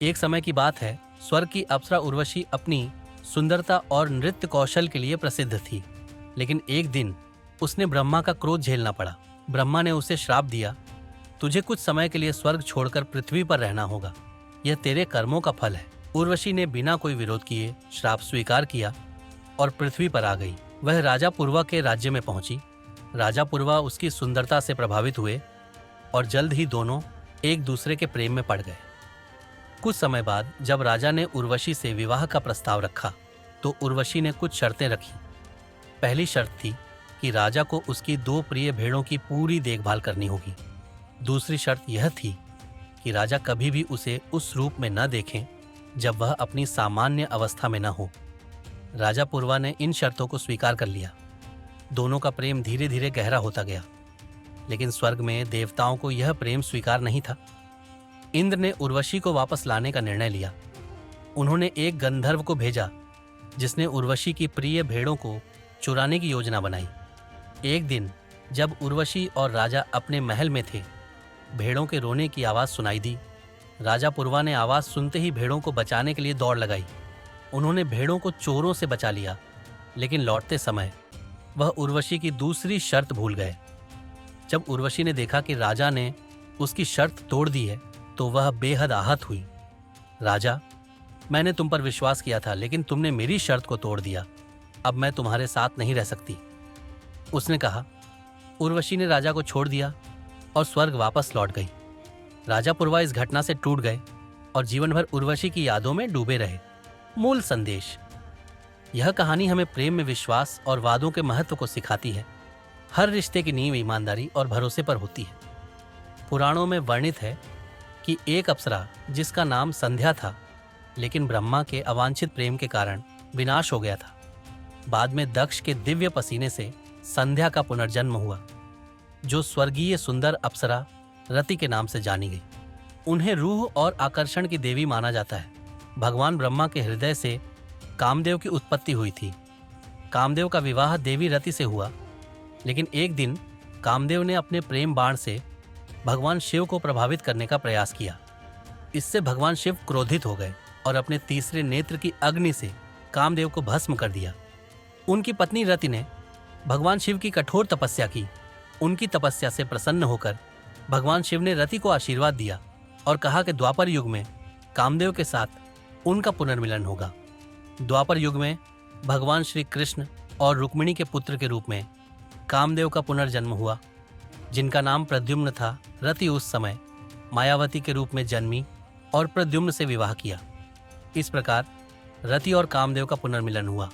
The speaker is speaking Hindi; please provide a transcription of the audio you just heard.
एक समय की बात है, स्वर्ग की अप्सरा उर्वशी अपनी सुंदरता और नृत्य कौशल के लिए प्रसिद्ध थी। लेकिन एक दिन उसने ब्रह्मा का क्रोध झेलना पड़ा। ब्रह्मा ने उसे श्राप दिया, तुझे कुछ समय के लिए स्वर्ग छोड़कर पृथ्वी पर रहना होगा, यह तेरे कर्मों का फल है। उर्वशी ने बिना कोई विरोध किए श्राप स्वीकार किया और पृथ्वी पर आ गई। वह राजा पूर्वा के राज्य में पहुंची। राजा पूर्वा उसकी सुंदरता से प्रभावित हुए और जल्द ही दोनों एक दूसरे के प्रेम में पड़ गए। कुछ समय बाद जब राजा ने उर्वशी से विवाह का प्रस्ताव रखा तो उर्वशी ने कुछ शर्तें रखी। पहली शर्त थी कि राजा को उसकी 2 प्रिय भेड़ों की पूरी देखभाल करनी होगी। दूसरी शर्त यह थी कि राजा कभी भी उसे उस रूप में न देखें जब वह अपनी सामान्य अवस्था में न हो। राजा पूर्वा ने इन शर्तों को स्वीकार कर लिया। दोनों का प्रेम धीरे धीरे गहरा होता गया, लेकिन स्वर्ग में देवताओं को यह प्रेम स्वीकार नहीं था। इंद्र ने उर्वशी को वापस लाने का निर्णय लिया। उन्होंने एक गंधर्व को भेजा जिसने उर्वशी की प्रिय भेड़ों को चुराने की योजना बनाई। एक दिन जब उर्वशी और राजा अपने महल में थे, भेड़ों के रोने की आवाज़ सुनाई दी। राजा पूर्वा ने आवाज़ सुनते ही भेड़ों को बचाने के लिए दौड़ लगाई। उन्होंने भेड़ों को चोरों से बचा लिया, लेकिन लौटते समय वह उर्वशी की दूसरी शर्त भूल गए। जब उर्वशी ने देखा कि राजा ने उसकी शर्त तोड़ दी है तो वह बेहद आहत हुई। राजा, मैंने तुम पर विश्वास किया था, लेकिन तुमने मेरी शर्त को तोड़ दिया। अब मैं तुम्हारे साथ नहीं रह सकती, उसने कहा। उर्वशी ने राजा को छोड़ दिया और स्वर्ग वापस लौट गई। राजा पूर्वा इस घटना से टूट गए और जीवन भर उर्वशी की यादों में डूबे रहे। मूल संदेश: यह कहानी हमें प्रेम में विश्वास और वादों के महत्व को सिखाती है। हर रिश्ते की नींव ईमानदारी और भरोसे पर होती है। पुराणों में वर्णित है कि एक अप्सरा जिसका नाम संध्या था, लेकिन ब्रह्मा के अवांछित प्रेम के कारण विनाश हो गया था। बाद में दक्ष के दिव्य पसीने से संध्या का पुनर्जन्म हुआ, जो स्वर्गीय सुंदर अप्सरा रति के नाम से जानी गई। उन्हें रूह और आकर्षण की देवी माना जाता है। भगवान ब्रह्मा के हृदय से कामदेव की उत्पत्ति हुई थी। कामदेव का विवाह देवी रति से हुआ, लेकिन एक दिन कामदेव ने अपने प्रेम बाण से भगवान शिव को प्रभावित करने का प्रयास किया। इससे भगवान शिव क्रोधित हो गए और अपने तीसरे नेत्र की अग्नि से कामदेव को भस्म कर दिया। उनकी पत्नी रति ने भगवान शिव की कठोर तपस्या की। उनकी तपस्या से प्रसन्न होकर भगवान शिव ने रति को आशीर्वाद दिया और कहा कि द्वापर युग में कामदेव के साथ उनका पुनर्मिलन होगा। द्वापर युग में भगवान श्री कृष्ण और रुक्मिणी के पुत्र के रूप में कामदेव का पुनर्जन्म हुआ, जिनका नाम प्रद्युम्न था। रति उस समय मायावती के रूप में जन्मी और प्रद्युम्न से विवाह किया। इस प्रकार रति और कामदेव का पुनर्मिलन हुआ।